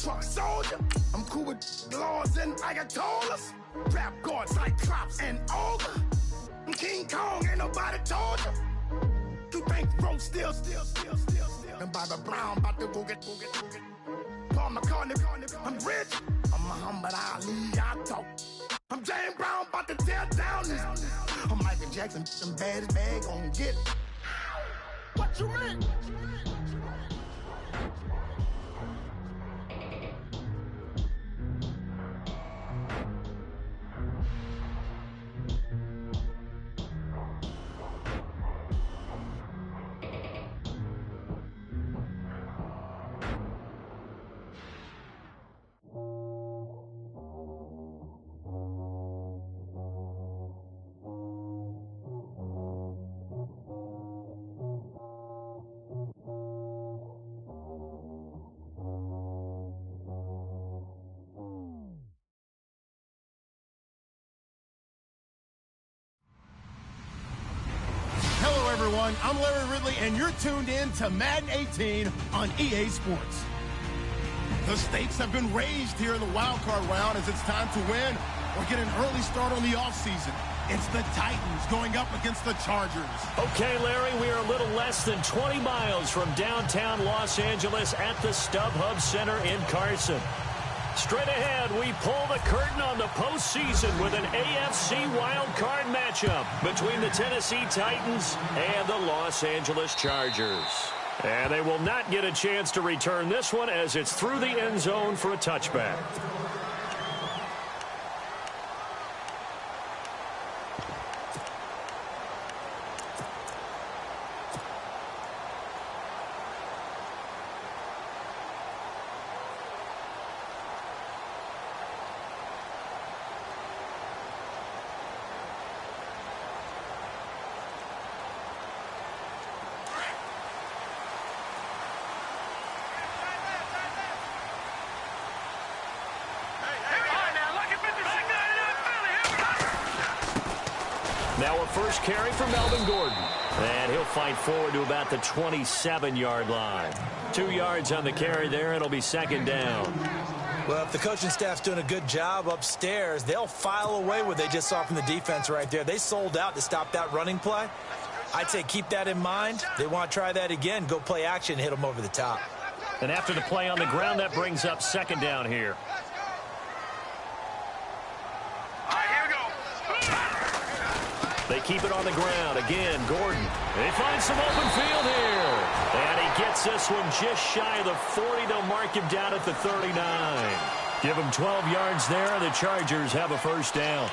truck soldier. I'm cool with laws and ayatollahs. Rap God, Cyclops, and Ogre. I'm King Kong, ain't nobody told you. You think road still. And Bobby Brown about to go get. Paul McCartney, I'm rich. I'm Muhammad Ali, I talk. I'm James Brown, about to tear down this. I'm Michael Jackson, some baddest bag gon' get. What you mean? Everyone, I'm Larry Ridley, and you're tuned in to Madden 18 on EA Sports. The stakes have been raised here in the wildcard round as it's time to win or get an early start on the offseason. It's the Titans going up against the Chargers. Okay, Larry, we are a little less than 20 miles from downtown Los Angeles at the StubHub Center in Carson. Straight ahead, we pull the curtain on the postseason with an AFC wildcard matchup between the Tennessee Titans and the Los Angeles Chargers. And they will not get a chance to return this one as it's through the end zone for a touchback. Now a first carry for Melvin Gordon. And he'll fight forward to about the 27-yard line. 2 yards on the carry there. It'll be second down. Well, if the coaching staff's doing a good job upstairs, they'll file away what they just saw from the defense right there. They sold out to stop that running play. I'd say keep that in mind. They want to try that again. Go play action, hit them over the top. And after the play on the ground, that brings up second down here. They keep it on the ground. Again, Gordon. They find some open field here. And he gets this one just shy of the 40. They'll mark him down at the 39. Give him 12 yards there. The Chargers have a first down.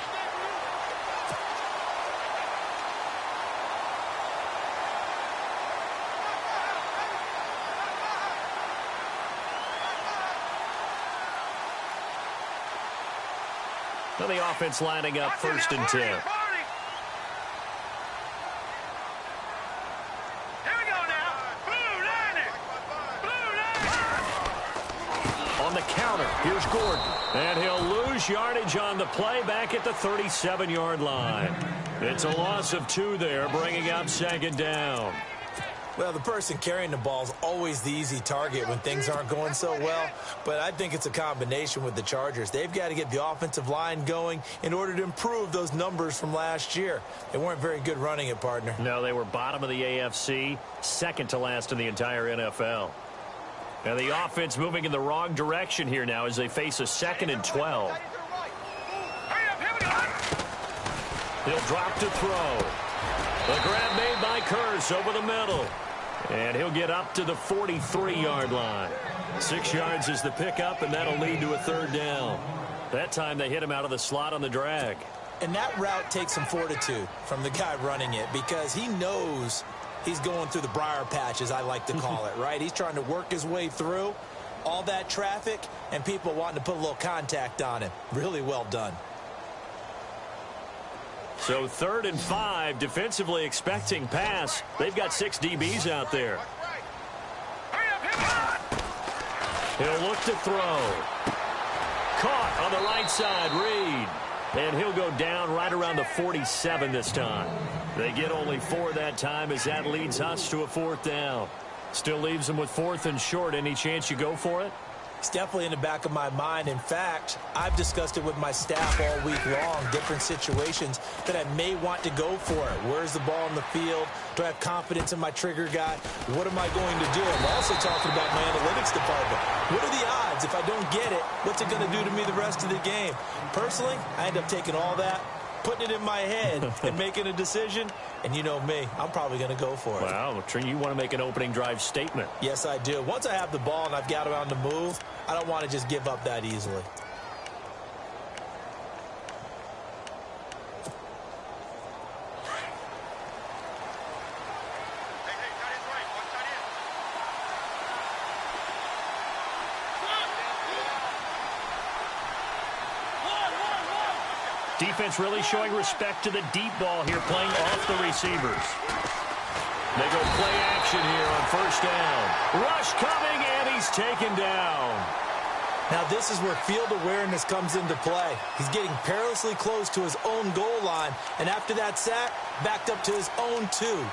Now the offense lining up first and 10. Counter. Here's Gordon. And he'll lose yardage on the play back at the 37-yard line. It's a loss of 2 there, bringing up second down. Well, the person carrying the ball is always the easy target when things aren't going so well. But I think it's a combination with the Chargers. They've got to get the offensive line going in order to improve those numbers from last year. They weren't very good running it, partner. No, they were bottom of the AFC, second to last in the entire NFL. And the offense moving in the wrong direction here now as they face a 2nd and 12. He'll drop to throw. The grab made by Curse over the middle. And he'll get up to the 43-yard line. 6 yards is the pickup, and that'll lead to a third down. That time they hit him out of the slot on the drag. And that route takes some fortitude from the guy running it because he knows he's going through the briar patch, as I like to call it, right? He's trying to work his way through all that traffic and people wanting to put a little contact on him. Really well done. So 3rd and 5, defensively expecting pass. They've got 6 DBs out there. He'll look to throw. Caught on the right side, Reed. And he'll go down right around the 47 this time. They get only 4 that time as that leads us to a 4th down. Still leaves them with 4th and short. Any chance you go for it? It's definitely in the back of my mind. In fact, I've discussed it with my staff all week long, different situations that I may want to go for it. Where's the ball in the field? Do I have confidence in my trigger guy? What am I going to do? I'm also talking about my analytics department. What are the odds? If I don't get it, what's it going to do to me the rest of the game? Personally, I end up taking all that, putting it in my head and making a decision. And you know me, I'm probably going to go for it. Wow, Trey, you want to make an opening drive statement. Yes, I do. Once I have the ball and I've got it on the move, I don't want to just give up that easily. Defense really showing respect to the deep ball here, playing off the receivers. They go play action here on first down. Rush coming, and he's taken down. Now this is where field awareness comes into play. He's getting perilously close to his own goal line, and after that sack, backed up to his own 2.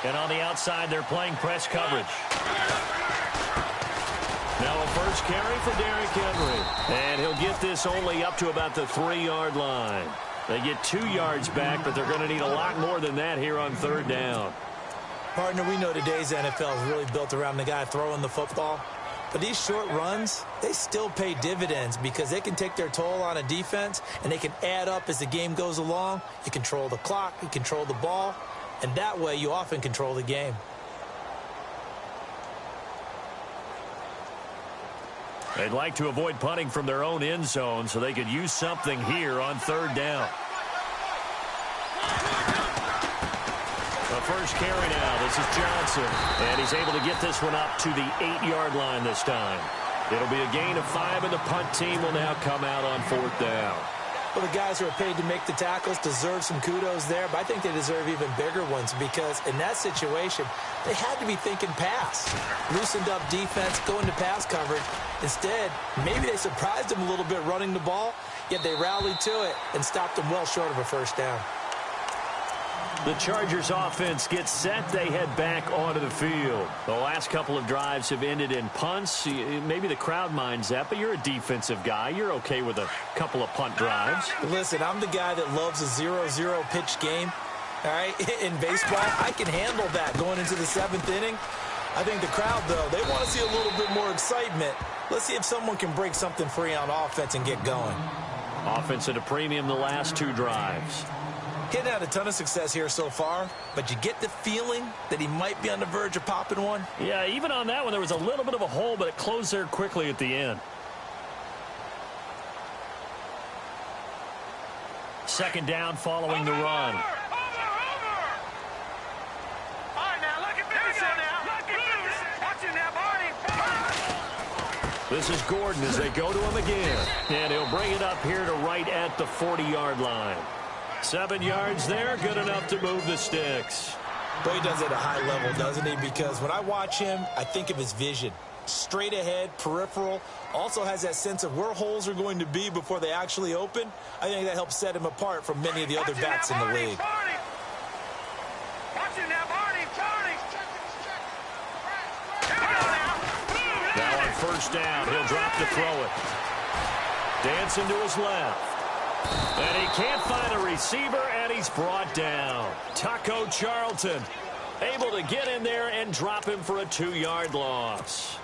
And on the outside, they're playing press coverage. Now a first carry for Derrick Henry. And he'll get this only up to about the 3-yard line. They get 2 yards back, but they're going to need a lot more than that here on third down. Partner, we know today's NFL is really built around the guy throwing the football. But these short runs, they still pay dividends because they can take their toll on a defense, and they can add up as the game goes along. You control the clock, you control the ball. And that way, you often control the game. They'd like to avoid punting from their own end zone so they could use something here on third down. The first carry now. This is Johnson. And he's able to get this one up to the 8-yard line this time. It'll be a gain of 5, and the punt team will now come out on fourth down. Well, the guys who are paid to make the tackles deserve some kudos there, but I think they deserve even bigger ones because in that situation, they had to be thinking pass. Loosened up defense, going to pass coverage. Instead, maybe they surprised them a little bit running the ball, yet they rallied to it and stopped them well short of a first down. The Chargers offense gets set. They head back onto the field. The last couple of drives have ended in punts. Maybe the crowd minds that, but you're a defensive guy. You're okay with a couple of punt drives. Listen, I'm the guy that loves a 0-0 pitch game. All right, in baseball, I can handle that going into the 7th inning. I think the crowd, though, they want to see a little bit more excitement. Let's see if someone can break something free on offense and get going. Offense at a premium the last 2 drives. Hitting had a ton of success here so far, but you get the feeling that he might be on the verge of popping one. Yeah, even on that one, there was a little bit of a hole, but it closed there quickly at the end. Second down following the run. This is Gordon as they go to him again. And he'll bring it up here to right at the 40-yard line. 7 yards there, good enough to move the sticks. Boy, he does it at a high level, doesn't he? Because when I watch him, I think of his vision. Straight ahead, peripheral, also has that sense of where holes are going to be before they actually open. I think that helps set him apart from many of the other backs in the league. Now on first down, he'll drop to throw it. Dancing to his left. And he can't find a receiver, and he's brought down. Taco Charlton able to get in there and drop him for a 2-yard loss.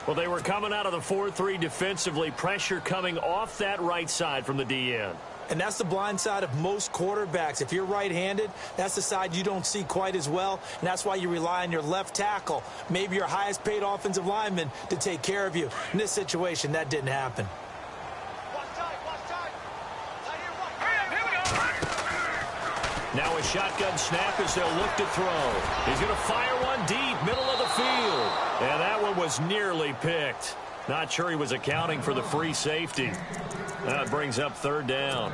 Well, they were coming out of the 4-3 defensively. Pressure coming off that right side from the DN. And that's the blind side of most quarterbacks. If you're right-handed, that's the side you don't see quite as well, and that's why you rely on your left tackle, maybe your highest-paid offensive lineman, to take care of you. In this situation, that didn't happen. Now a shotgun snap as they'll look to throw. He's going to fire one deep, middle of the field. And that one was nearly picked. Not sure he was accounting for the free safety. That brings up third down.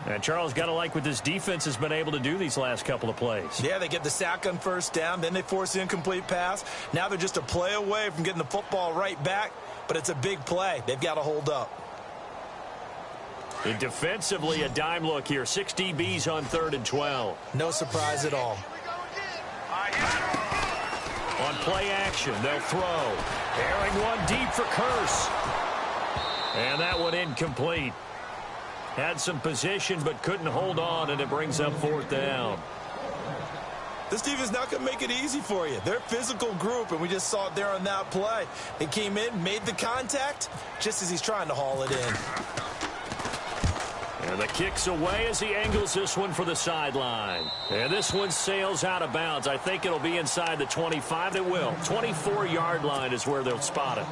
And Charles, got to like what this defense has been able to do these last couple of plays. Yeah, they get the sack on first down, then they force the incomplete pass. Now they're just a play away from getting the football right back, but it's a big play. They've got to hold up. And defensively, a dime look here. 6 DBs on 3rd and 12. No surprise at all. On play action, they'll throw. Airing one deep for Curse. And that one incomplete. Had some position but couldn't hold on, and it brings up 4th down. This team is not going to make it easy for you. They're a physical group, and we just saw it there on that play. He came in, made the contact, just as he's trying to haul it in. And the kick's away as he angles this one for the sideline. And this one sails out of bounds. I think it'll be inside the 25. It will. 24-yard line is where they'll spot it.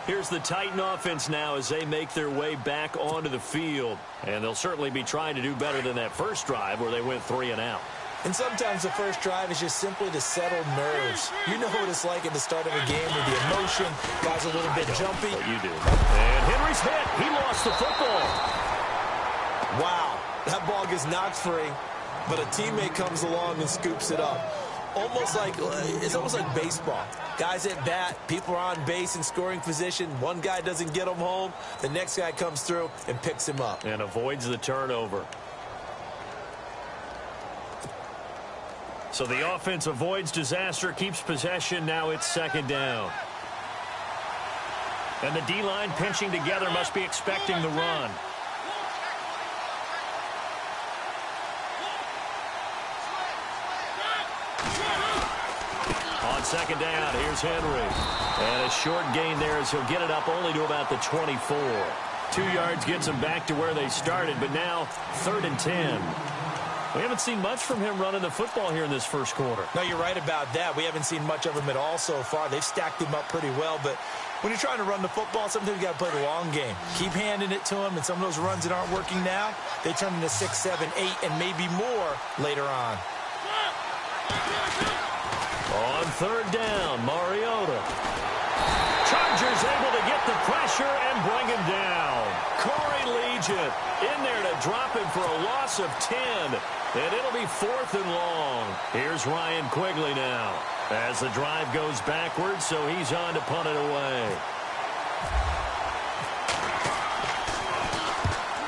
Here's the Titan offense now as they make their way back onto the field. And they'll certainly be trying to do better than that first drive where they went 3 and out. And sometimes the first drive is just simply to settle nerves. You know what it's like at the start of a game with the emotion. Guys a little bit jumpy. But you do. And Henry's hit. He lost the football. Wow. That ball gets knocked free, but a teammate comes along and scoops it up. It's almost like baseball. Guys at bat, people are on base in scoring position. One guy doesn't get him home. The next guy comes through and picks him up. And avoids the turnover. So the offense avoids disaster, keeps possession. Now it's 2nd down. And the D-line pinching together, must be expecting the run. On 2nd down, here's Henry. And a short gain there as he'll get it up only to about the 24. 2 yards gets him back to where they started, but now 3rd and 10. We haven't seen much from him running the football here in this first quarter. No, you're right about that. We haven't seen much of him at all so far. They've stacked him up pretty well, but when you're trying to run the football, sometimes you got to play the long game. Keep handing it to him, and some of those runs that aren't working now, they turn into 6, 7, 8, and maybe more later on. On 3rd down, Mariota. Chargers able to get the pressure and bring him down. Corey Legent in there to drop him for a loss of 10. And it'll be 4th and long. Here's Ryan Quigley now as the drive goes backwards, so he's on to punt it away.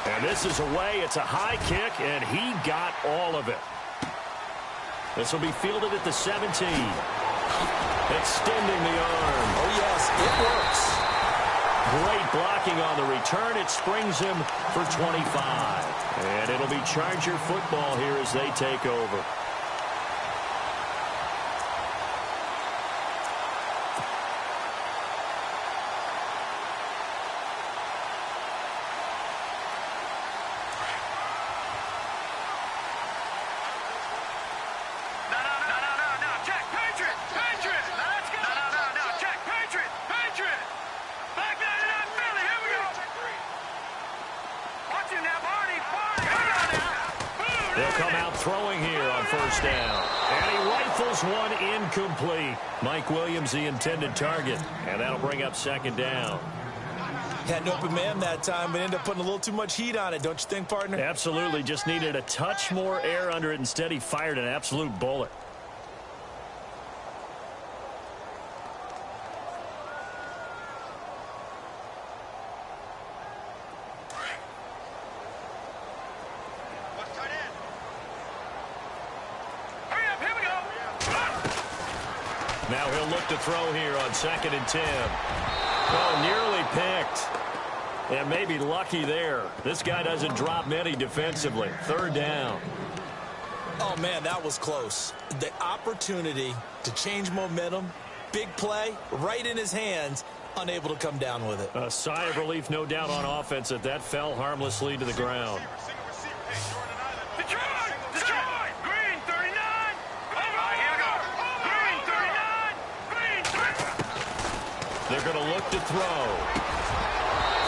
And this is away. It's a high kick, and he got all of it. This will be fielded at the 17. Extending the arm. Oh, yes, it works. Great blocking on the return. It springs him for 25. And it'll be Charger football here as they take over. They'll come out throwing here on 1st down. And he rifles one incomplete. Mike Williams, the intended target. And that'll bring up 2nd down. Had an open man that time, but ended up putting a little too much heat on it, don't you think, partner? Absolutely. Just needed a touch more air under it. Instead, he fired an absolute bullet. Now he'll look to throw here on 2nd and 10. Oh, nearly picked. And maybe lucky there. This guy doesn't drop many defensively. 3rd down. Oh, man, that was close. The opportunity to change momentum, big play, right in his hands, unable to come down with it. A sigh of relief, no doubt, on offense that fell harmlessly to the ground. They're going to look to throw.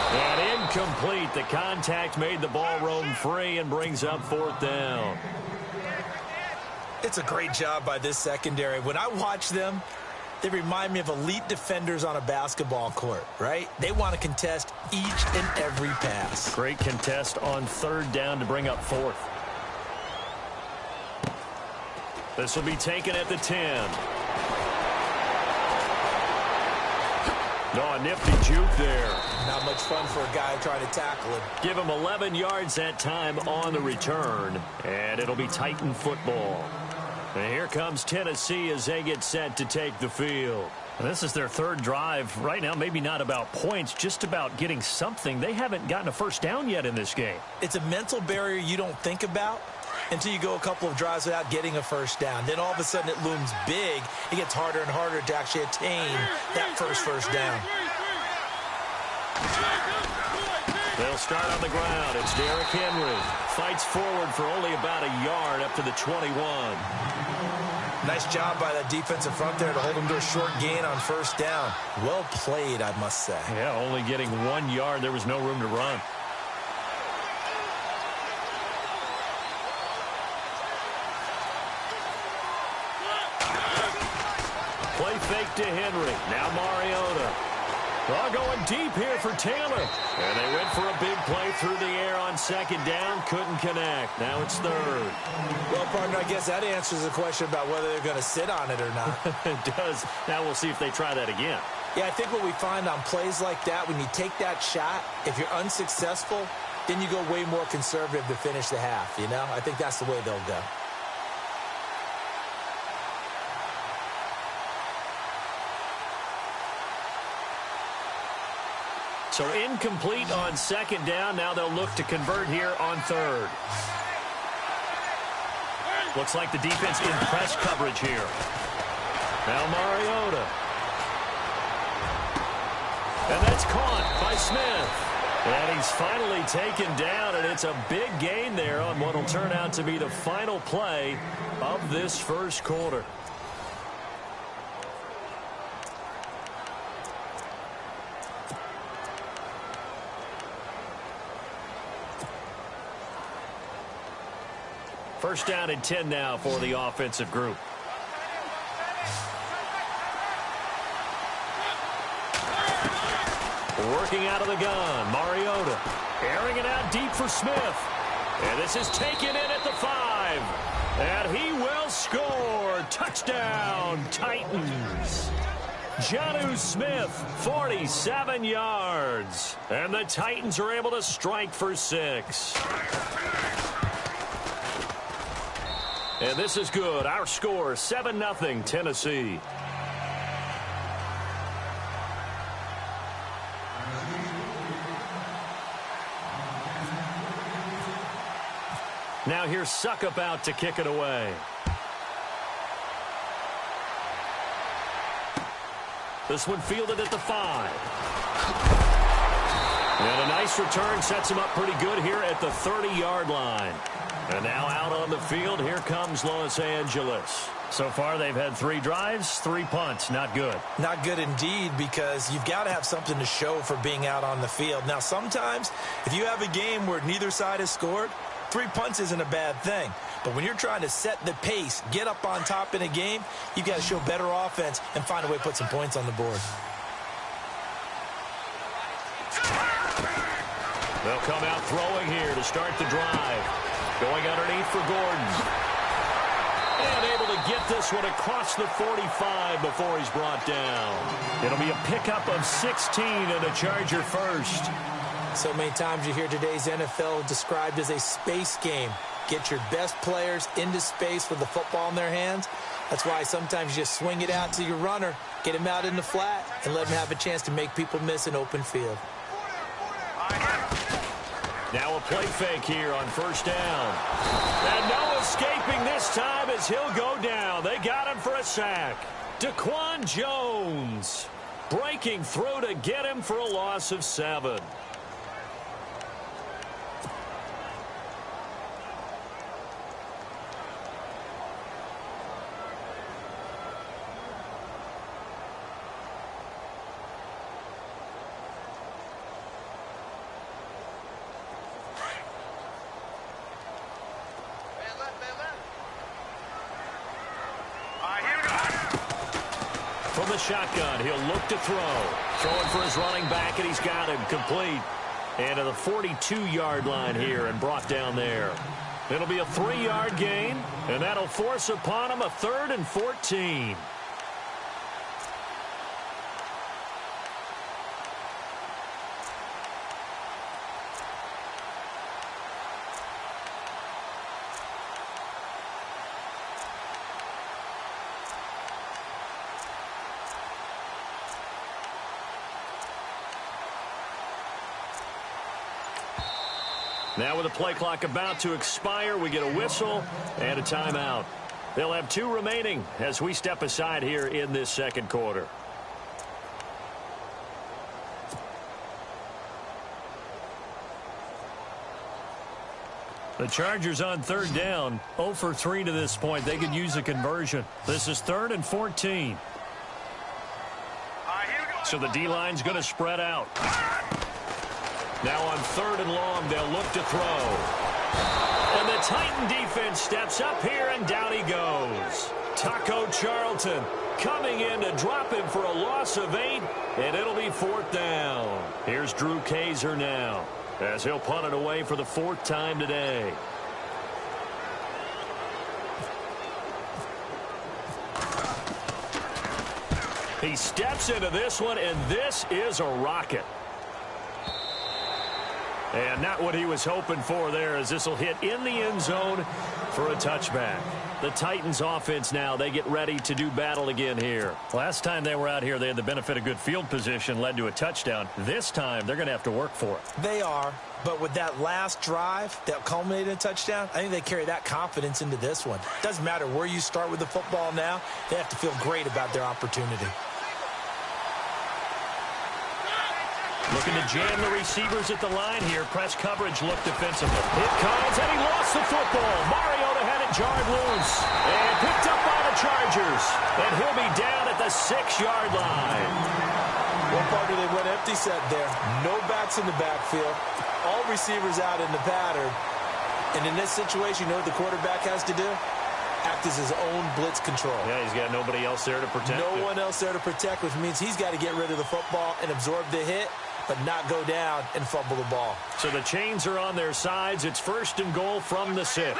And incomplete. The contact made the ball roam free and brings up 4th down. It's a great job by this secondary. When I watch them, they remind me of elite defenders on a basketball court, right? They want to contest each and every pass. Great contest on 3rd down to bring up 4th. This will be taken at the 10. No, a nifty juke there. Not much fun for a guy trying to tackle him. Give him 11 yards that time on the return, and it'll be Titan football. And here comes Tennessee as they get set to take the field. This is their third drive. Right now, maybe not about points, just about getting something. They haven't gotten a first down yet in this game. It's a mental barrier you don't think about until you go a couple of drives without getting a first down. Then all of a sudden it looms big. It gets harder and harder to actually attain that first down. They'll start on the ground. It's Derrick Henry. Fights forward for only about a yard up to the 21. Nice job by that defensive front there to hold him to a short gain on first down. Well played, I must say. Yeah, only getting 1 yard. There was no room to run. Play fake to Henry. Now Mariota. All going deep here for Taylor. And they went for a big play through the air on second down. Couldn't connect. Now it's third. Well, partner, I guess that answers the question about whether they're going to sit on it or not. It does. Now we'll see if they try that again. Yeah, I think what we find on plays like that, when you take that shot, if you're unsuccessful, then you go way more conservative to finish the half, you know? I think that's the way they'll go. So incomplete on second down. Now they'll look to convert here on third. Looks like the defense in press coverage here. Now Mariota. And that's caught by Smith. And he's finally taken down, and it's a big gain there on what will turn out to be the final play of this first quarter. First down and 10 now for the offensive group. Working out of the gun, Mariota. Airing it out deep for Smith. And this is taken in at the 5. And he will score. Touchdown, Titans. Jonnu Smith, 47 yards. And the Titans are able to strike for 6. And this is good. Our score, 7-0 Tennessee. Now here's Suckup out to kick it away. This one fielded at the 5. And a nice return sets him up pretty good here at the 30-yard line. And now out on the field, here comes Los Angeles. So far, they've had 3 drives, 3 punts. Not good. Not good indeed, because you've got to have something to show for being out on the field. Now, sometimes, if you have a game where neither side has scored, 3 punts isn't a bad thing. But when you're trying to set the pace, get up on top in a game, you've got to show better offense and find a way to put some points on the board. They'll come out throwing here to start the drive. Going underneath for Gordon. And able to get this one across the 45 before he's brought down. It'll be a pickup of 16 and a Charger first. So many times you hear today's NFL described as a space game. Get your best players into space with the football in their hands. That's why sometimes you just swing it out to your runner, get him out in the flat, and let him have a chance to make people miss an open field. Now a play fake here on first down. And no escaping this time as he'll go down. They got him for a sack. Daquan Jones breaking through to get him for a loss of 7. From the shotgun, he'll look to throw. Throwing for his running back, and he's got him complete. And to the 42-yard line here and brought down there. It'll be a 3-yard gain, and that'll force upon him a 3rd and 14. Now with the play clock about to expire, we get a whistle and a timeout. They'll have 2 remaining as we step aside here in this second quarter. The Chargers on third down, 0 for 3 to this point. They could use a conversion. This is 3rd and 14. So the D-line's going to spread out. Now on 3rd and long, they'll look to throw. And the Titan defense steps up here, and down he goes. Taco Charlton coming in to drop him for a loss of 8, and it'll be 4th down. Here's Drew Kaiser now, as he'll punt it away for the 4th time today. He steps into this one, and this is a rocket. And not what he was hoping for there, as this will hit in the end zone for a touchback. The Titans offense now, they get ready to do battle again here. Last time they were out here, they had the benefit of good field position, led to a touchdown. This time, they're going to have to work for it. They are, but with that last drive that culminated in a touchdown, I think they carry that confidence into this one. Doesn't matter where you start with the football now, they have to feel great about their opportunity. Looking to jam the receivers at the line here. Press coverage look defensively. It comes, and he lost the football. Mariota had it jarred loose and picked up by the Chargers. And he'll be down at the 6-yard line. One partner, they went empty set there. No backs in the backfield. All receivers out in the pattern. And in this situation, you know what the quarterback has to do? Act as his own blitz control. Yeah, he's got nobody else there to protect. No one else there to protect, which means he's got to get rid of the football and absorb the hit, but not go down and fumble the ball. So the chains are on their sides. It's 1st and goal from the 6.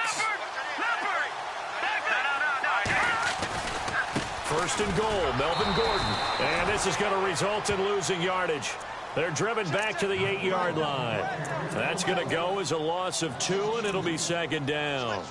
1st and goal, Melvin Gordon. And this is going to result in losing yardage. They're driven back to the 8-yard line. That's going to go as a loss of 2, and it'll be 2nd down.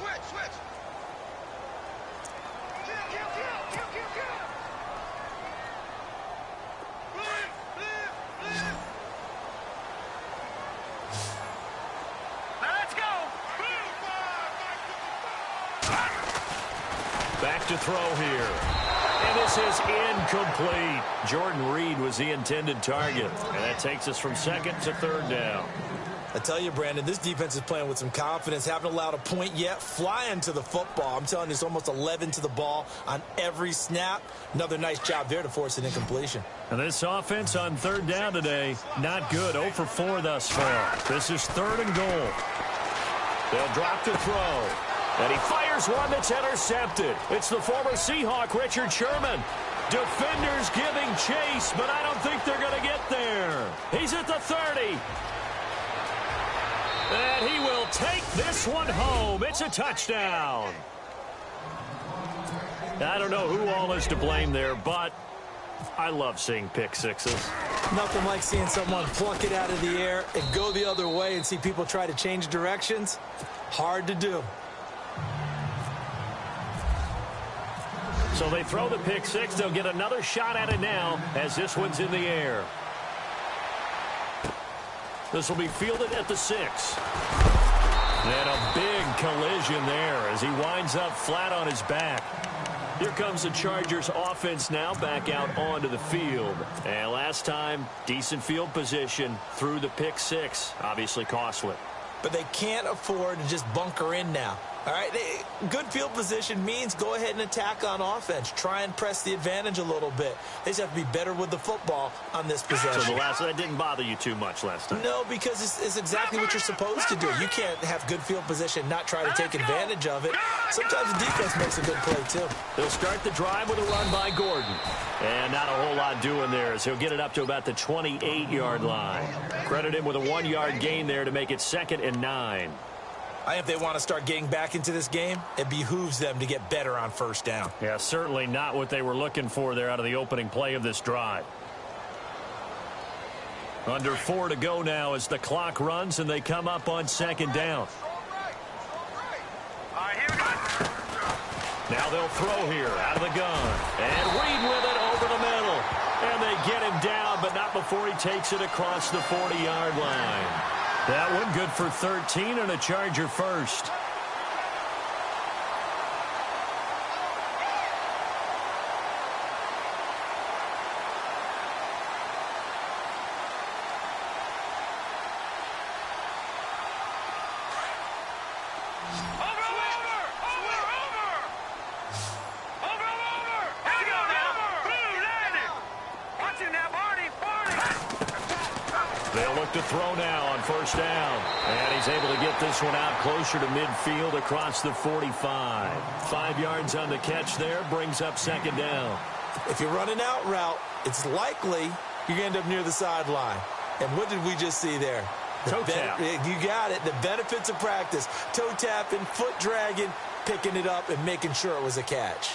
Back to throw here. And this is incomplete. Jordan Reed was the intended target. And that takes us from 2nd to 3rd down. I tell you, Brandon, this defense is playing with some confidence. Haven't allowed a point yet. Flying to the football. I'm telling you, it's almost 11 to the ball on every snap. Another nice job there to force an incompletion. And this offense on 3rd down today, not good. 0 for 4 thus far. This is 3rd and goal. They'll drop to throw. And he fires one that's intercepted. It's the former Seahawk, Richard Sherman. Defenders giving chase, but I don't think they're going to get there. He's at the 30. And he will take this one home. It's a touchdown. I don't know who all is to blame there, but I love seeing pick sixes. Nothing like seeing someone pluck it out of the air and go the other way and see people try to change directions. Hard to do. So they throw the pick six. They'll get another shot at it now as this one's in the air. This will be fielded at the 6. And a big collision there as he winds up flat on his back. Here comes the Chargers offense now back out onto the field. And last time, decent field position through the pick six. Obviously costly. But they can't afford to just bunker in now. All right, good field position means go ahead and attack on offense. Try and press the advantage a little bit. They just have to be better with the football on this possession. So that didn't bother you too much last time? No, because it's exactly what you're supposed to do. You can't have good field position, not try to take advantage of it. Sometimes the defense makes a good play, too. They'll start the drive with a run by Gordon. And not a whole lot doing there as he'll get it up to about the 28-yard line. Credit him with a 1-yard gain there to make it 2nd and 9. If they want to start getting back into this game, it behooves them to get better on 1st down. Yeah, certainly not what they were looking for there out of the opening play of this drive. Under 4 to go now as the clock runs and they come up on 2nd down. Now they'll throw here out of the gun. And Reed with it over the middle. And they get him down, but not before he takes it across the 40-yard line. That one good for 13 and a Charger first. They'll look to throw now on first down. And he's able to get this one out closer to midfield across the 45. 5 yards on the catch there, brings up second down. If you're running out route, it's likely you're going to end up near the sideline. And what did we just see there? Toe tap. You got it. The benefits of practice. Toe tapping, foot dragging, picking it up, and making sure it was a catch.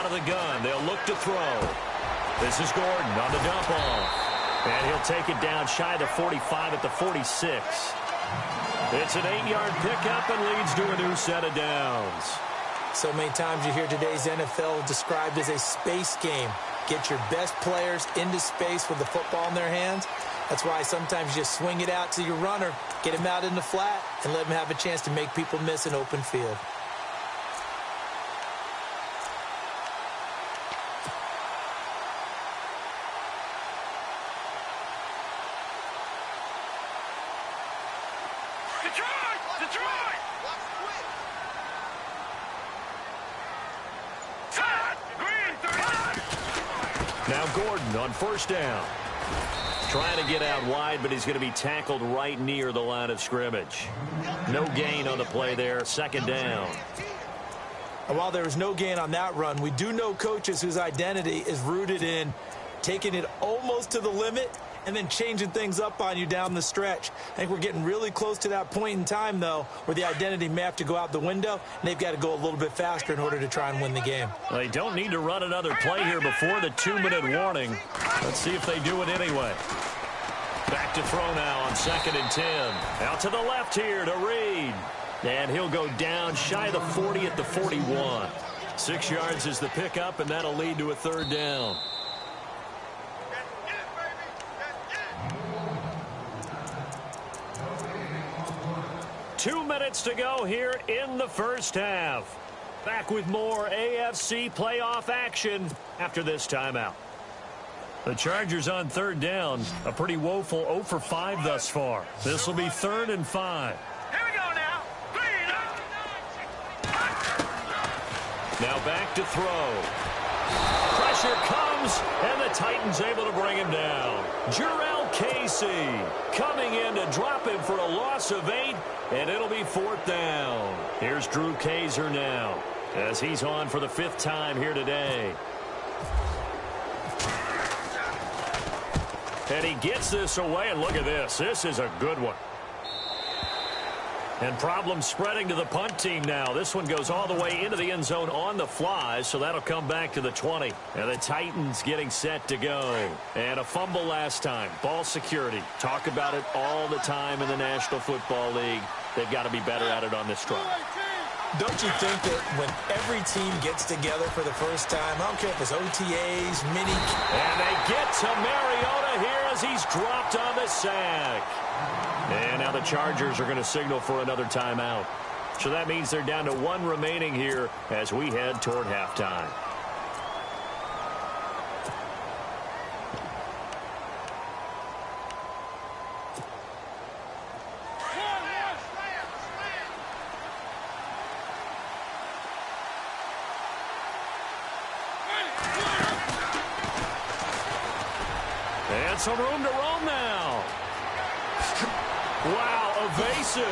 The gun. They'll look to throw. This is Gordon on the dump off. And he'll take it down shy of the 45 at the 46. It's an 8-yard pickup and leads to a new set of downs. So many times you hear today's NFL described as a space game. Get your best players into space with the football in their hands. That's why sometimes you just swing it out to your runner, get him out in the flat, and let him have a chance to make people miss an open field. Now Gordon on first down. Trying to get out wide, but he's going to be tackled right near the line of scrimmage. No gain on the play there. Second down. And while there was no gain on that run, we do know coaches whose identity is rooted in taking it almost to the limit and then changing things up on you down the stretch. I think we're getting really close to that point in time, though, where the identity may have to go out the window, and they've got to go a little bit faster in order to try and win the game. Well, they don't need to run another play here before the 2-minute warning. Let's see if they do it anyway. Back to throw now on 2nd and 10. Out to the left here to Reed. And he'll go down shy of the 40 at the 41. 6 yards is the pickup, and that'll lead to a third down. Two minutes to go here in the first half. Back with more AFC playoff action after this timeout. The Chargers on third down. A pretty woeful 0 for 5 thus far. This will be 3rd and 5. Here we go now. Now back to throw. Pressure comes, and the Titans able to bring him down. Jarrell Casey coming in to drop him for a loss of 8, and it'll be 4th down. Here's Drew Kaiser now, as he's on for the 5th time here today. And he gets this away, and look at this. This is a good one. And problems spreading to the punt team now. This one goes all the way into the end zone on the fly, so that'll come back to the 20. And the Titans getting set to go. And a fumble last time. Ball security. Talk about it all the time in the National Football League. They've got to be better at it on this drive. Don't you think that when every team gets together for the first time, I don't care if it's OTAs, mini... And they get to Mariota here as he's dropped on the sack. And now the Chargers are going to signal for another timeout. So that means they're down to 1 remaining here as we head toward halftime. And some room to roam now. Wow, evasive.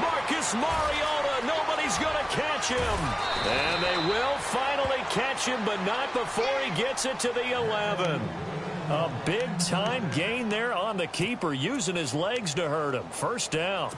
Marcus Mariota, nobody's going to catch him. And they will finally catch him, but not before he gets it to the 11. A big-time gain there on the keeper, using his legs to hurt him. First down.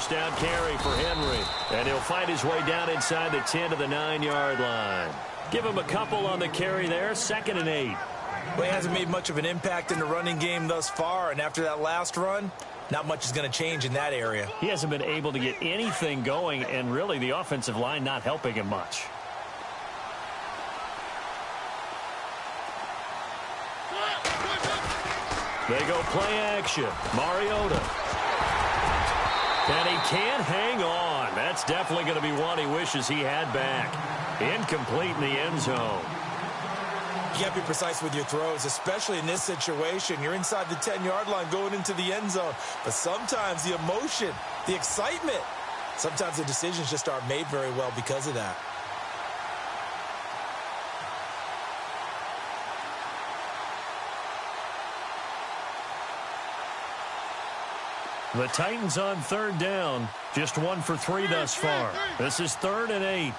first down carry for Henry. And he'll find his way down inside the 10 to the 9-yard line. Give him a couple on the carry there, 2nd and 8. Well, he hasn't made much of an impact in the running game thus far, and after that last run, not much is going to change in that area. He hasn't been able to get anything going, and really the offensive line not helping him much. They go play action. Mariota. And he can't hang on. That's definitely going to be one he wishes he had back. Incomplete in the end zone. You got to be precise with your throws, especially in this situation. You're inside the 10-yard line going into the end zone. But sometimes the emotion, the excitement, sometimes the decisions just aren't made very well because of that. The Titans on 3rd down. Just 1 for 3 thus far. This is 3rd and 8.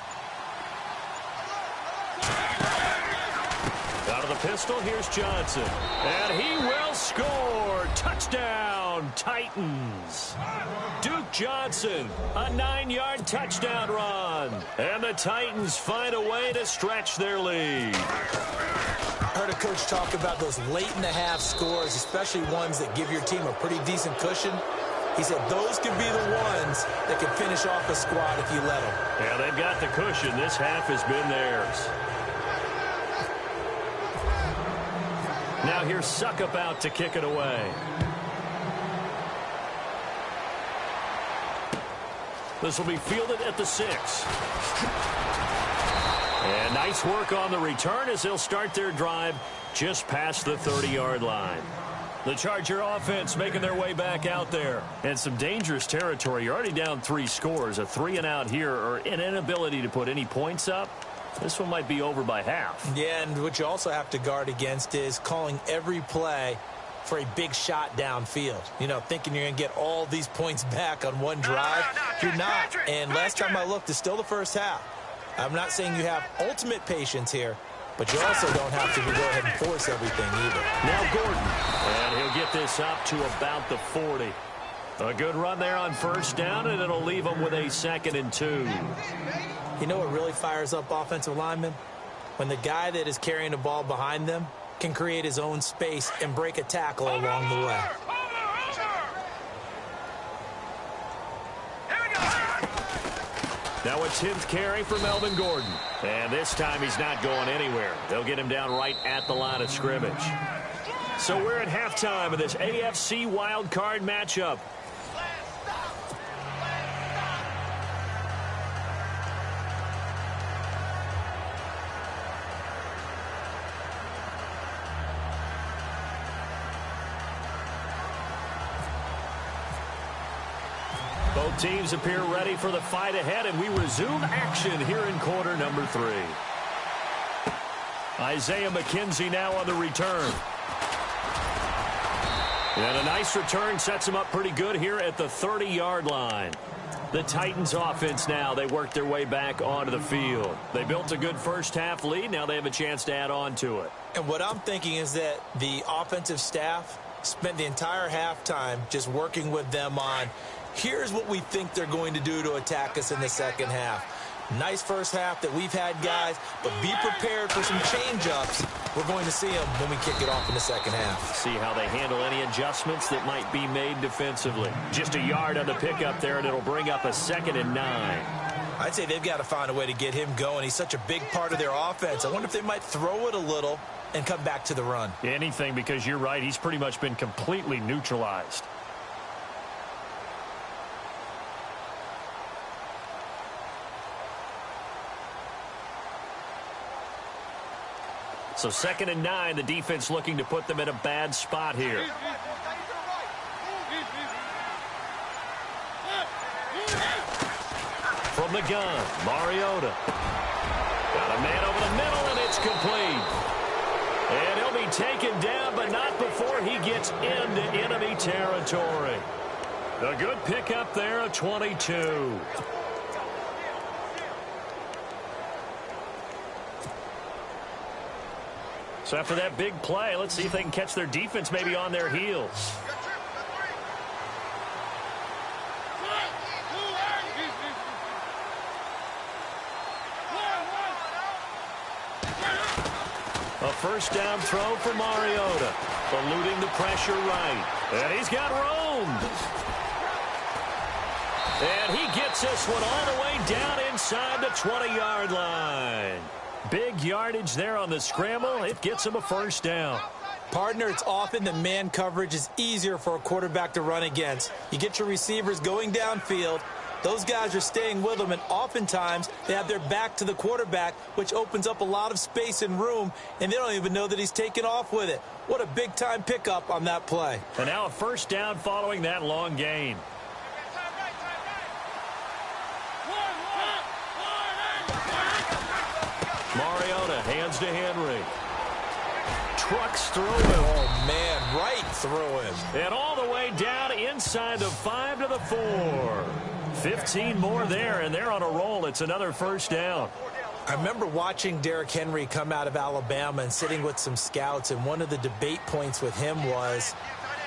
Out of the pistol, here's Johnson. And he will score. Touchdown, Titans. Duke Johnson, a 9-yard touchdown run. And the Titans find a way to stretch their lead. I heard a coach talk about those late-in-the-half scores, especially ones that give your team a pretty decent cushion. He said those could be the ones that can finish off a squad if you let them. Yeah, they've got the cushion. This half has been theirs. Now here's Suckup out to kick it away. This will be fielded at the 6. And nice work on the return as they'll start their drive just past the 30-yard line. The Charger offense making their way back out there. And some dangerous territory. You're already down 3 scores. A 3-and-out here or an inability to put any points up. This one might be over by half. Yeah, and what you also have to guard against is calling every play for a big shot downfield. You know, thinking you're going to get all these points back on one drive. You're not. And last time I looked, it's still the first half. I'm not saying you have ultimate patience here, but you also don't have to go ahead and force everything either. Now Gordon. And he'll get this up to about the 40. A good run there on first down, and it'll leave him with a 2nd and 2. You know what really fires up offensive linemen? When the guy that is carrying the ball behind them can create his own space and break a tackle along the way. Now a 10th carry for Melvin Gordon. And this time he's not going anywhere. They'll get him down right at the line of scrimmage. So we're at halftime of this AFC wild card matchup. Both teams appear ready for the fight ahead, and we resume action here in quarter number 3. Isaiah McKenzie now on the return. And a nice return sets him up pretty good here at the 30-yard line. The Titans offense now, they work their way back onto the field. They built a good first half lead. Now they have a chance to add on to it. And what I'm thinking is that the offensive staff spent the entire halftime just working with them on, here's what we think they're going to do to attack us in the second half. Nice first half that we've had, guys, but be prepared for some change-ups. We're going to see them when we kick it off in the second half. See how they handle any adjustments that might be made defensively. Just a yard on the pickup there, and it'll bring up a 2nd and 9. I'd say they've got to find a way to get him going. He's such a big part of their offense. I wonder if they might throw it a little and come back to the run. Anything, because you're right. He's pretty much been completely neutralized. So 2nd and 9, the defense looking to put them in a bad spot here. From the gun, Mariota. Got a man over the middle, and it's complete. And he'll be taken down, but not before he gets into enemy territory. A good pickup there, a 22. So after that big play, let's see if they can catch their defense maybe on their heels. A first down throw for Mariota. Eluding the pressure right. And he's got room. And he gets this one all the way down inside the 20-yard line. Big yardage there on the scramble. It gets him a first down. Partner, it's often that man coverage is easier for a quarterback to run against. You get your receivers going downfield. Those guys are staying with them, and oftentimes they have their back to the quarterback, which opens up a lot of space and room, and they don't even know that he's taken off with it. What a big-time pickup on that play. And now a first down following that long gain. Mariota hands to Henry. Trucks through him. Oh, man, right through him. And all the way down inside the 5 to the 4. 15 more there, and they're on a roll. It's another first down. I remember watching Derrick Henry come out of Alabama and sitting with some scouts, and one of the debate points with him was,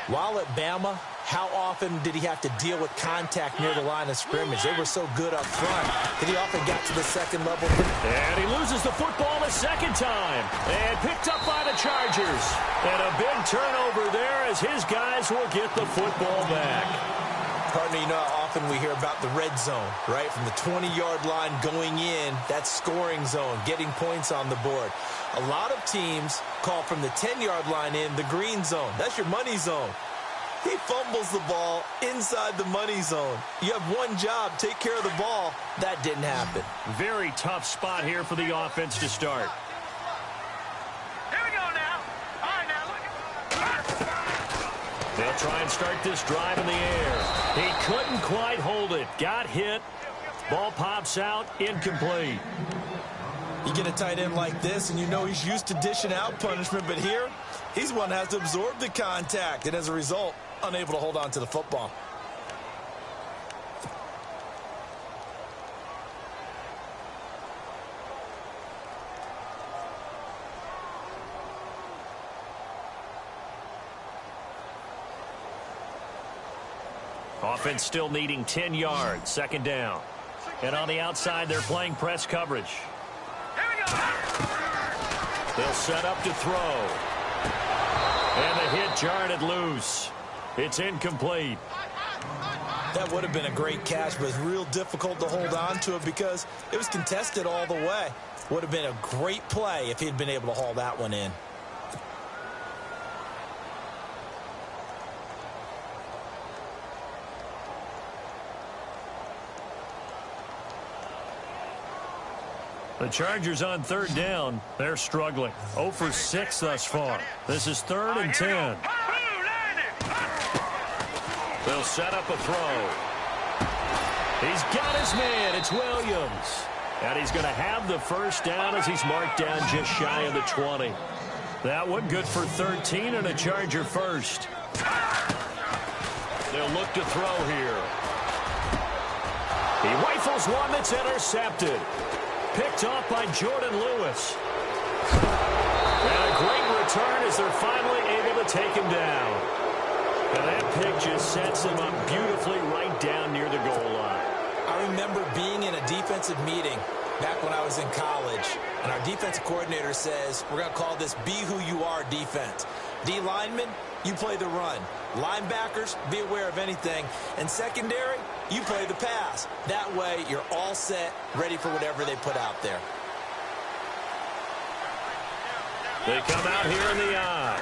while at Bama, how often did he have to deal with contact near the line of scrimmage? They were so good up front that he often got to the second level. And he loses the football the second time. And picked up by the Chargers. And a big turnover there as his guys will get the football back. Partner, you know how often we hear about the red zone, right? From the 20-yard line going in, that scoring zone, getting points on the board. A lot of teams call from the 10-yard line in the green zone. That's your money zone. He fumbles the ball inside the money zone. You have one job, take care of the ball. That didn't happen. Very tough spot here for the offense to start. Here we go now. All right, now look. They'll try and start this drive in the air. He couldn't quite hold it. Got hit. Ball pops out. Incomplete. You get a tight end like this, and you know he's used to dishing out punishment, but here, he's one that has to absorb the contact, and as a result, unable to hold on to the football. Offense still needing 10 yards. Second down. And on the outside, they're playing press coverage. They'll set up to throw. And the hit jarred it loose. It's incomplete. That would have been a great catch, but it's real difficult to hold on to it because it was contested all the way. Would have been a great play if he'd been able to haul that one in. The Chargers on third down. They're struggling. 0 for 6 thus far. This is 3rd and 10. They'll set up a throw. He's got his man. It's Williams. And he's going to have the first down as he's marked down just shy of the 20. That one good for 13 and a Charger first. They'll look to throw here. He rifles one that's intercepted. Picked off by Jordan Lewis. And a great return as they're finally able to take him down. And that pick just sets him up beautifully right down near the goal line. I remember being in a defensive meeting back when I was in college, and our defensive coordinator says, we're going to call this Be Who You Are defense. D linemen, you play the run. Linebackers, be aware of anything. And secondary, you play the pass. That way, you're all set, ready for whatever they put out there. They come out here in the eye.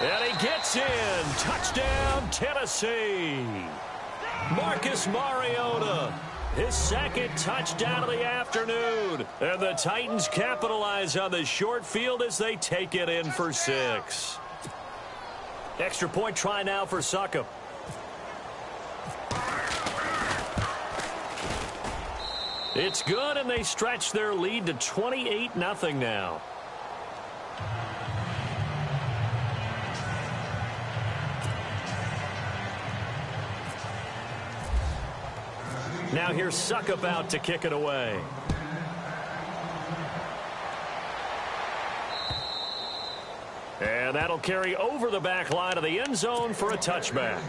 And he gets in. Touchdown, Tennessee. Marcus Mariota, his second touchdown of the afternoon. And the Titans capitalize on the short field as they take it in for 6. Extra point try now for Succop. It's good, and they stretch their lead to 28-0 now. Now here's Succop out to kick it away. And that'll carry over the back line of the end zone for a touchback.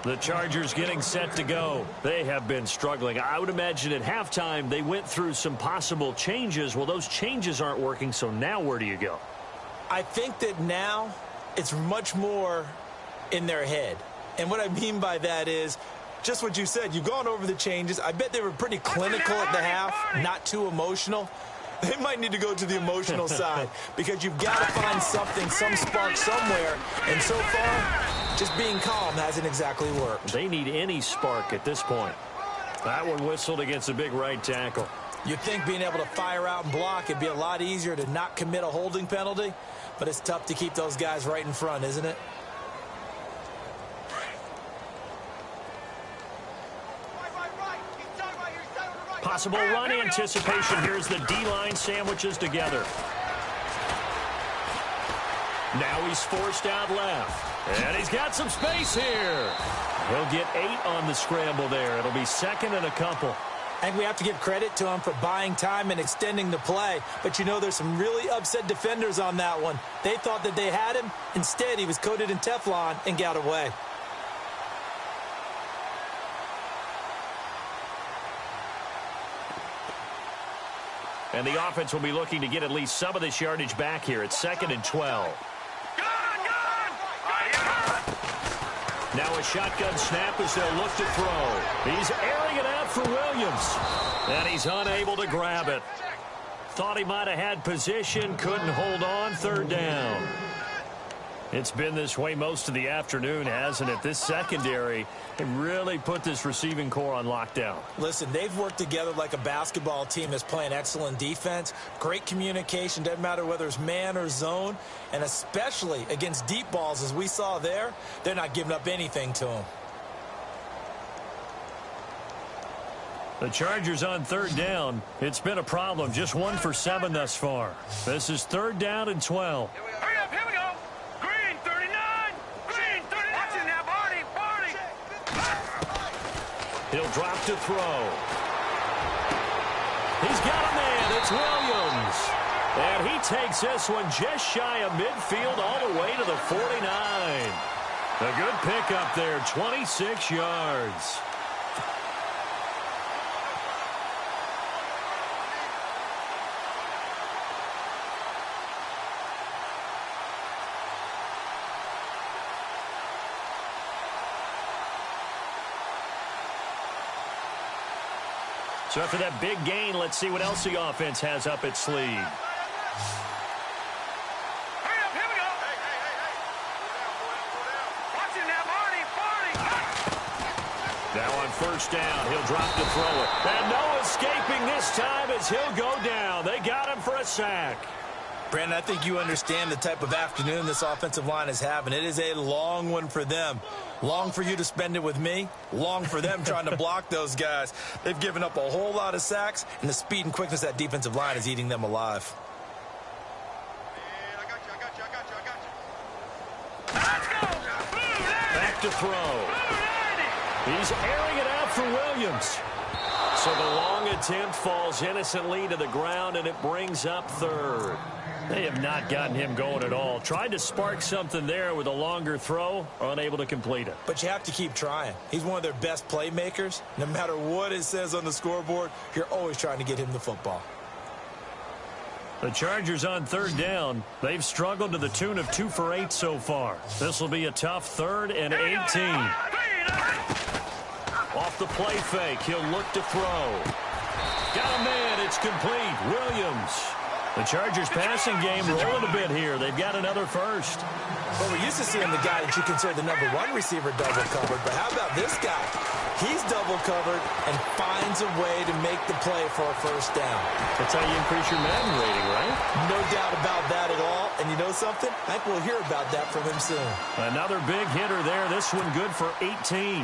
The Chargers getting set to go. They have been struggling. I would imagine at halftime they went through some possible changes. Well, those changes aren't working, so now where do you go? I think that now it's much more in their head. And what I mean by that is just what you said. You've gone over the changes. I bet they were pretty clinical at the half, not too emotional. They might need to go to the emotional side because you've got to find something, some spark somewhere. And so far, just being calm hasn't exactly worked. They need any spark at this point. That one whistled against a big right tackle. You'd think being able to fire out and block it'd be a lot easier to not commit a holding penalty, but it's tough to keep those guys right in front, isn't it? Possible run anticipation. Here's the D-line sandwiches together. Now he's forced out left. And he's got some space here. He'll get 8 on the scramble there. It'll be second and a couple. I think we have to give credit to him for buying time and extending the play. But, you know, there's some really upset defenders on that one. They thought that they had him. Instead, he was coated in Teflon and got away. And the offense will be looking to get at least some of this yardage back here. It's second and 12. Now a shotgun snap as they'll look to throw. He's airing it out for Williams. And he's unable to grab it. Thought he might have had position, couldn't hold on, third down. It's been this way most of the afternoon, hasn't it? This secondary really put this receiving core on lockdown. Listen, they've worked together like a basketball team that's playing excellent defense. Great communication, doesn't matter whether it's man or zone. And especially against deep balls, as we saw there, they're not giving up anything to them. The Chargers on third down. It's been a problem. Just 1 for 7 thus far. This is third down and 12. He'll drop to throw. He's got a man. It's Williams. And he takes this one just shy of midfield all the way to the 49. A good pickup there, 26 yards. So after that big gain, let's see what else the offense has up its sleeve. Now on first down, he'll drop to throw it. And no escaping this time as he'll go down. They got him for a sack. Brandon, I think you understand the type of afternoon this offensive line is having. It is a long one for them. Long for you to spend it with me. Long for them trying to block those guys. They've given up a whole lot of sacks, and the speed and quickness of that defensive line is eating them alive. Back to throw. He's airing it out for Williams. So the long attempt falls innocently to the ground, and it brings up third. They have not gotten him going at all. Tried to spark something there with a longer throw, unable to complete it. But you have to keep trying. He's one of their best playmakers. No matter what it says on the scoreboard, you're always trying to get him the football. The Chargers on third down. They've struggled to the tune of 2 for 8 so far. This will be a tough third and 18. Off the play fake, he'll look to throw. Got a man, it's complete. Williams. The Chargers passing game rolling a bit here. They've got another first. Well, we're used to seeing the guy that you consider the number 1 receiver double covered, but how about this guy? He's double covered and finds a way to make the play for a first down. That's how you increase your Madden rating, right? No doubt about that at all. And you know something? I think we'll hear about that from him soon. Another big hitter there. This one good for 18.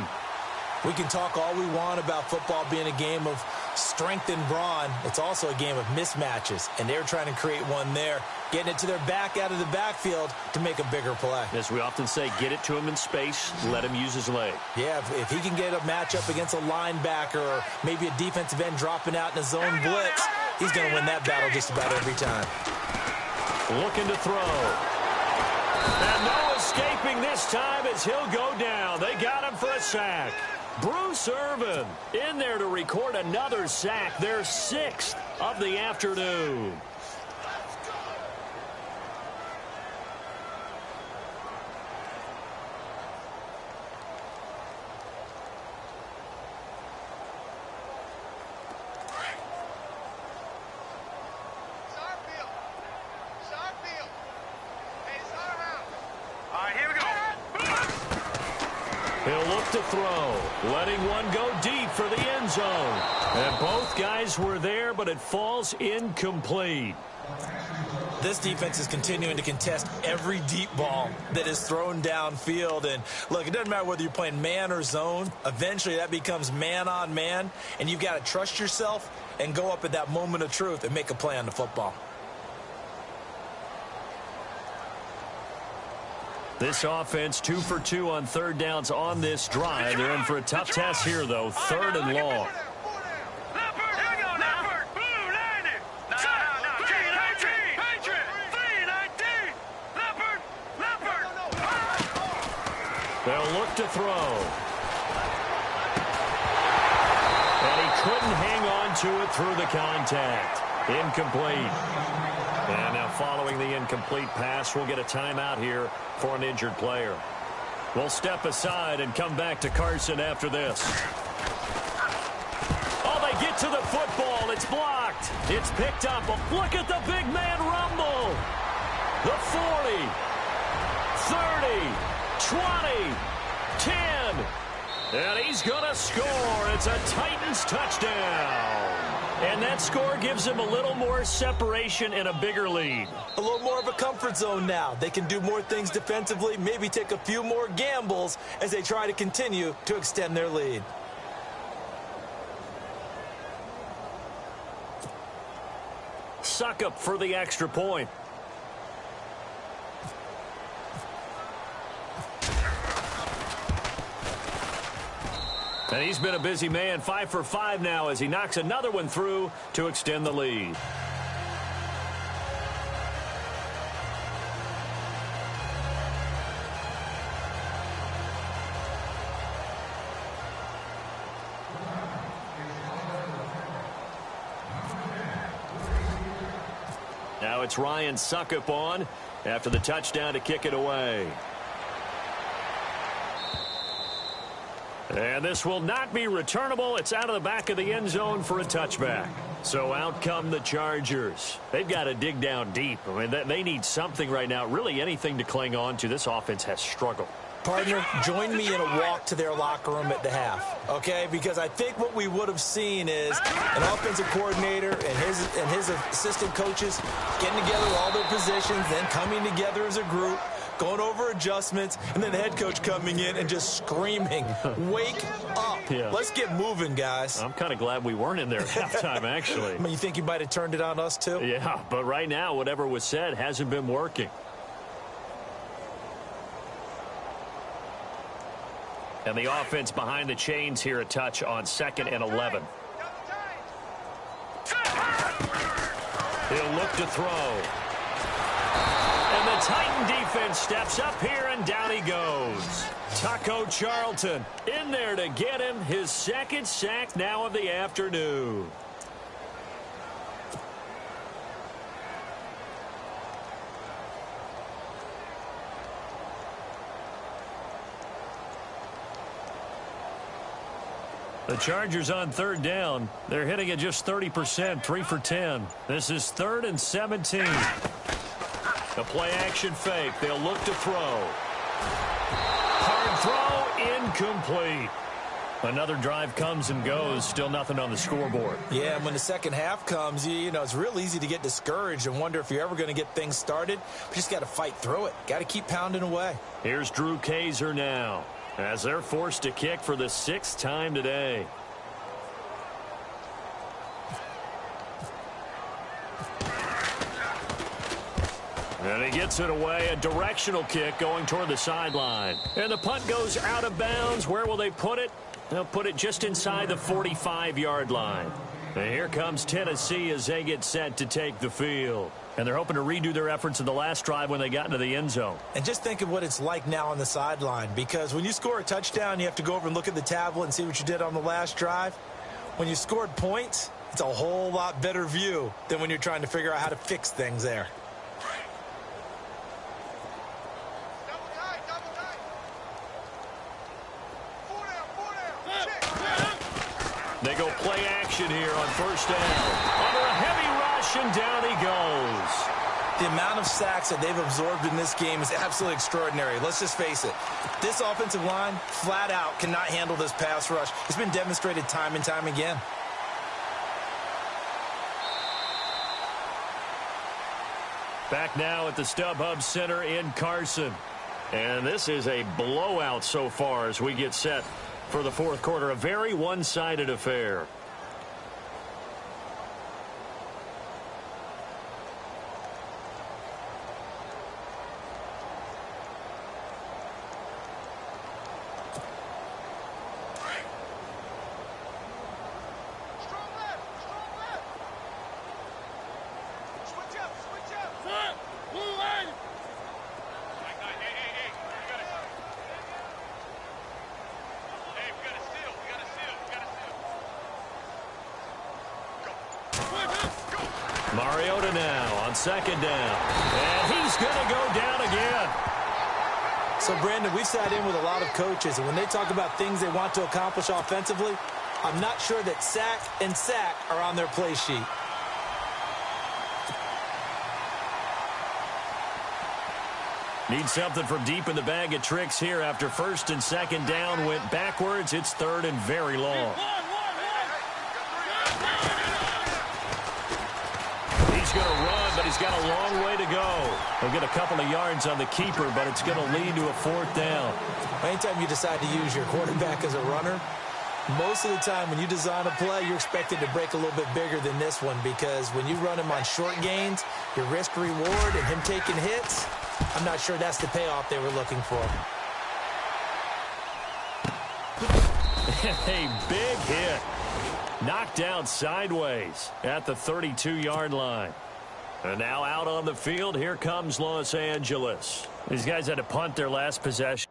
We can talk all we want about football being a game of strength and brawn. It's also a game of mismatches, and they're trying to create one there, getting it to their back out of the backfield to make a bigger play. As we often say, get it to him in space, let him use his leg. Yeah, if he can get a matchup against a linebacker or maybe a defensive end dropping out in a zone blitz, he's going to win that battle just about every time. Looking to throw. And no escaping this time as he'll go down. They got him for a sack. Bruce Irvin in there to record another sack, their 6th of the afternoon. He'll look to throw, letting one go deep for the end zone. And both guys were there, but it falls incomplete. This defense is continuing to contest every deep ball that is thrown downfield. And, look, it doesn't matter whether you're playing man or zone. Eventually, that becomes man on man. And you've got to trust yourself and go up at that moment of truth and make a play on the football. This offense 2 for 2 on third downs on this drive. They're in for a tough test here, though. 3rd and long. They'll look to throw. And he couldn't hang on to it through the contact. Incomplete. And now following the incomplete pass, we'll get a timeout here for an injured player. We'll step aside and come back to Carson after this. Oh, they get to the football. It's blocked. It's picked up. Look at the big man rumble. The 40, 30, 20, 10, and he's going to score. It's a Titans touchdown. And that score gives him a little more separation and a bigger lead. A little more of a comfort zone now. They can do more things defensively, maybe take a few more gambles as they try to continue to extend their lead. Suck up for the extra point. And he's been a busy man, 5 for 5 now as he knocks another one through to extend the lead. Now it's Ryan Suckup on after the touchdown to kick it away. And this will not be returnable. It's out of the back of the end zone for a touchback. So out come the Chargers. They've got to dig down deep. I mean, they need something right now, really anything to cling on to. This offense has struggled. Partner, join me in a walk to their locker room at the half, okay? Because I think what we would have seen is an offensive coordinator and his assistant coaches getting together all their positions, then coming together as a group, going over adjustments, and then the head coach coming in and just screaming, wake up. Yeah. Let's get moving, guys. I'm kind of glad we weren't in there at halftime, actually. I mean, you think you might have turned it on us, too? Yeah, but right now, whatever was said hasn't been working. And the offense behind the chains here a touch on 2nd and 11. He'll look to throw. And the Titan defense steps up here, and down he goes. Taco Charlton in there to get him his 2nd sack now of the afternoon. The Chargers on 3rd down. They're hitting at just 30%, 3 for 10. This is 3rd and 17. A play action fake. They'll look to throw. Hard throw, incomplete. Another drive comes and goes. Still nothing on the scoreboard. Yeah, and when the second half comes, you know, it's real easy to get discouraged and wonder if you're ever going to get things started. But you just got to fight through it. Got to keep pounding away. Here's Drew Kaiser now, as they're forced to kick for the 6th time today. And he gets it away, a directional kick going toward the sideline. And the punt goes out of bounds. Where will they put it? They'll put it just inside the 45-yard line. And here comes Tennessee as they get set to take the field. And they're hoping to redo their efforts in the last drive when they got into the end zone. And just think of what it's like now on the sideline, because when you score a touchdown, you have to go over and look at the tablet and see what you did on the last drive. When you scored points, it's a whole lot better view than when you're trying to figure out how to fix things there. They go play action here on 1st down. Under a heavy rush, and down he goes. The amount of sacks that they've absorbed in this game is absolutely extraordinary. Let's just face it. This offensive line, flat out, cannot handle this pass rush. It's been demonstrated time and time again. Back now at the StubHub Center in Carson. And this is a blowout so far as we get set for the fourth quarter. A very one-sided affair. Mariota now on second down. And he's going to go down again. So, Brandon, we've sat in with a lot of coaches, and when they talk about things they want to accomplish offensively, I'm not sure that sack and sack are on their play sheet. Need something from deep in the bag of tricks here after first and second down went backwards. It's third and very long. He's going to run, but he's got a long way to go. He'll get a couple of yards on the keeper, but it's going to lead to a fourth down. Anytime you decide to use your quarterback as a runner, most of the time when you design a play, you're expected to break a little bit bigger than this one, because when you run him on short gains, your risk-reward and him taking hits, I'm not sure that's the payoff they were looking for. A big hit. Knocked down sideways at the 32-yard line. And now out on the field, here comes Los Angeles. These guys had to punt their last possession.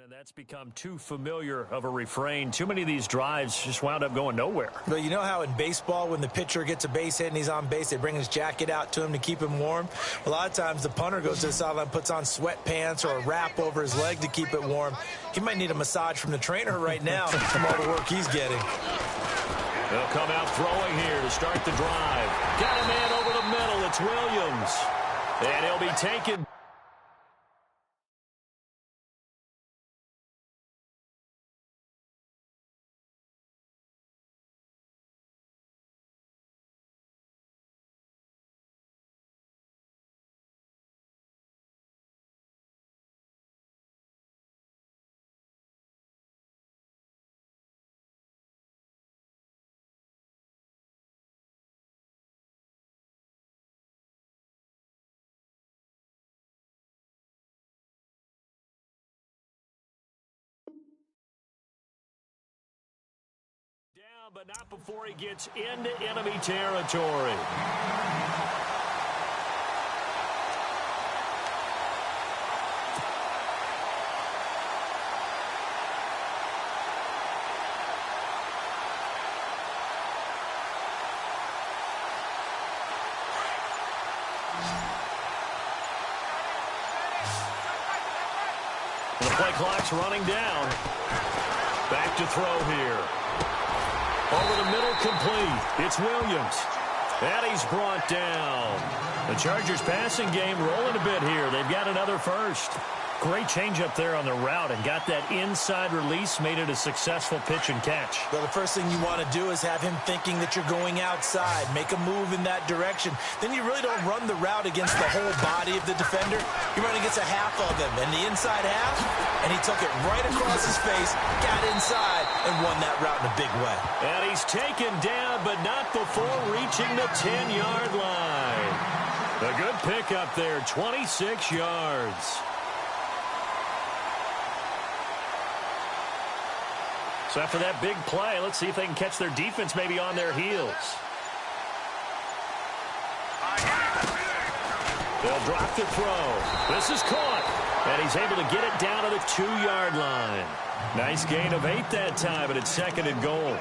And that's become too familiar of a refrain. Too many of these drives just wound up going nowhere. But you know how in baseball, when the pitcher gets a base hit and he's on base, they bring his jacket out to him to keep him warm? A lot of times the punter goes to the sideline, puts on sweatpants or a wrap over his leg to keep it warm. He might need a massage from the trainer right now from all the work he's getting. They'll come out throwing here to start the drive. Got a man over the middle. It's Williams. And he'll be taken. Down, but not before he gets into enemy territory. The play clock's running down. Back to throw here. Over the middle, complete. It's Williams. And he's brought down. The Chargers passing game rolling a bit here. They've got another first. Great change up there on the route and got that inside release, made it a successful pitch and catch. Well, the first thing you want to do is have him thinking that you're going outside, make a move in that direction. Then you really don't run the route against the whole body of the defender. You run against a half of him, and the inside half, and he took it right across his face, got inside, and won that route in a big way. And he's taken down, but not before reaching the 10-yard line. A good pickup there, 26 yards. So after that big play, let's see if they can catch their defense maybe on their heels. They'll drop the throw. This is caught. And he's able to get it down to the 2-yard line. Nice gain of 8 that time, and it's 2nd and goal.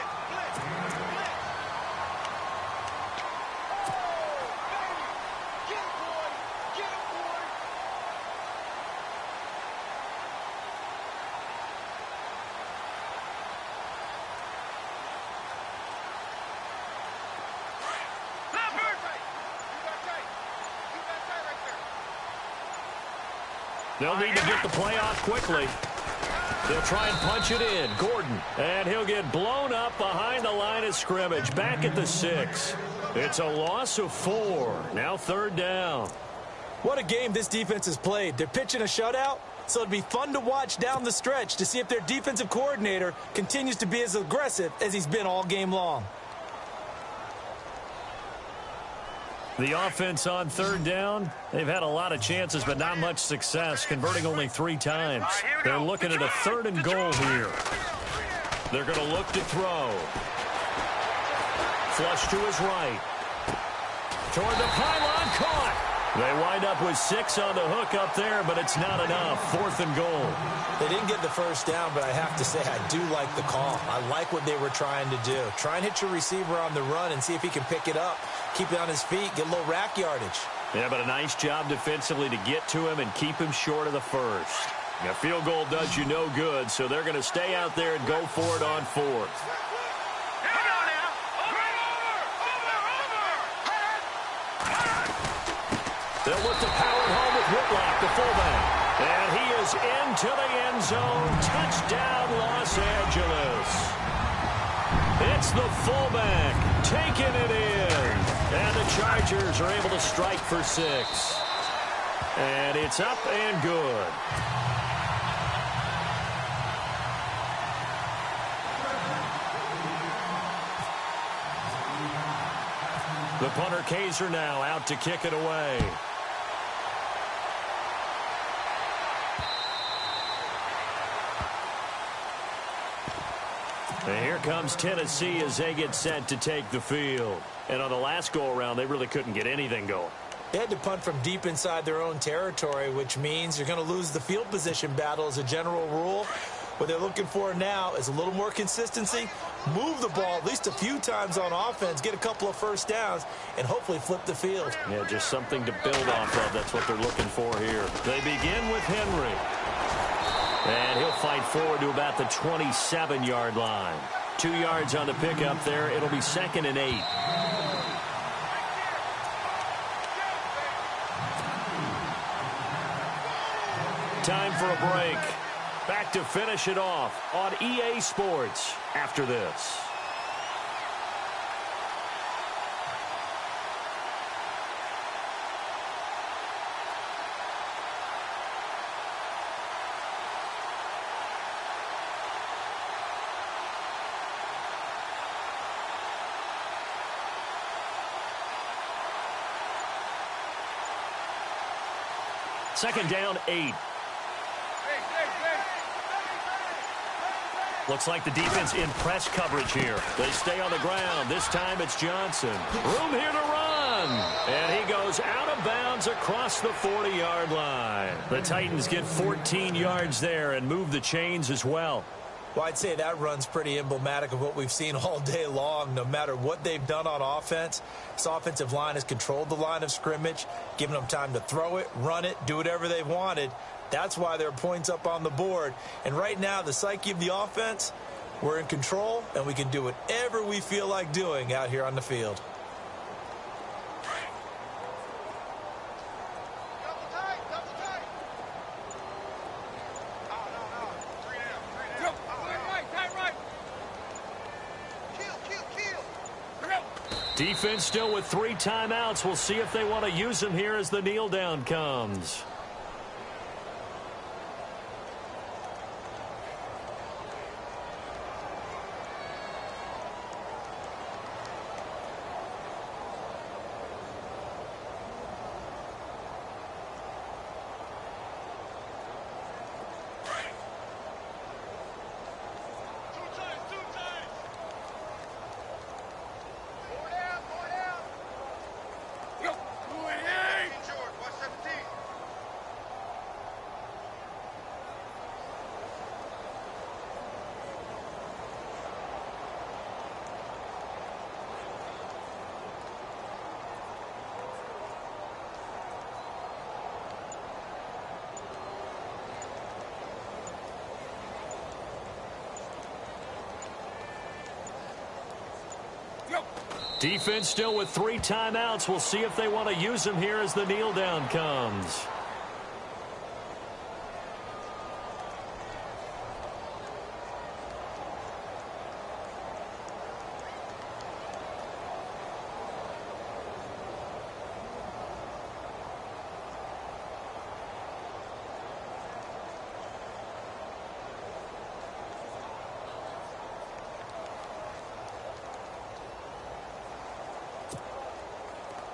They'll need to get the play off quickly. They'll try and punch it in. Gordon. And he'll get blown up behind the line of scrimmage. Back at the 6. It's a loss of 4. Now 3rd down. What a game this defense has played. They're pitching a shutout, so it'll be fun to watch down the stretch to see if their defensive coordinator continues to be as aggressive as he's been all game long. The offense on 3rd down, they've had a lot of chances, but not much success, converting only 3 times. They're looking at a 3rd and goal here. They're going to look to throw. Flush to his right. Toward the pylon, caught. They wind up with 6 on the hook up there, but it's not enough. 4th and goal. They didn't get the first down, but I have to say I do like the call. I like what they were trying to do. Try and hit your receiver on the run and see if he can pick it up. Keep it on his feet, get a little rack yardage. Yeah, but a nice job defensively to get to him and keep him short of the first. A field goal does you no good, so they're going to stay out there and go for it on 4th. They'll look to power it home with Whitlock, the fullback. And he is into the end zone. Touchdown, Los Angeles. It's the fullback taking it in. And the Chargers are able to strike for 6. And it's up and good. The punter Kaiser now out to kick it away. And here comes Tennessee as they get set to take the field. And on the last go-around, they really couldn't get anything going. They had to punt from deep inside their own territory, which means you're going to lose the field position battle as a general rule. What they're looking for now is a little more consistency, move the ball at least a few times on offense, get a couple of first downs, and hopefully flip the field. Yeah, just something to build off of. That's what they're looking for here. They begin with Henry. And he'll fight forward to about the 27-yard line. 2 yards on the pickup there. It'll be 2nd and 8. Time for a break. Back to finish it off on EA Sports after this. Second down, 8. Looks like the defense in press coverage here. They stay on the ground. This time it's Johnson. Room here to run. And he goes out of bounds across the 40-yard line. The Titans get 14 yards there and move the chains as well. Well, I'd say that run's pretty emblematic of what we've seen all day long. No matter what they've done on offense, this offensive line has controlled the line of scrimmage, given them time to throw it, run it, do whatever they wanted. That's why there are points up on the board. And right now, the psyche of the offense, we're in control, and we can do whatever we feel like doing out here on the field. Defense still with 3 timeouts. We'll see if they want to use them here as the kneel down comes. Defense still with 3 timeouts. We'll see if they want to use them here as the kneel down comes.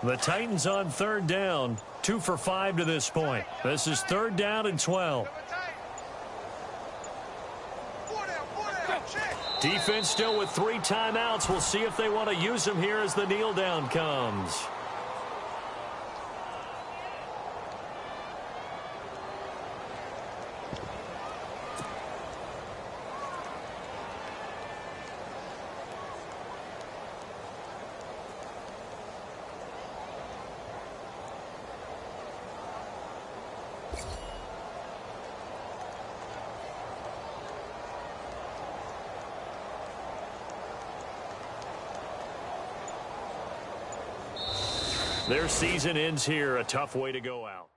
The Titans on 3rd down, 2 for 5 to this point. This is 3rd down and 12. Defense still with 3 timeouts. We'll see if they want to use them here as the kneel down comes. Their season ends here. A tough way to go out.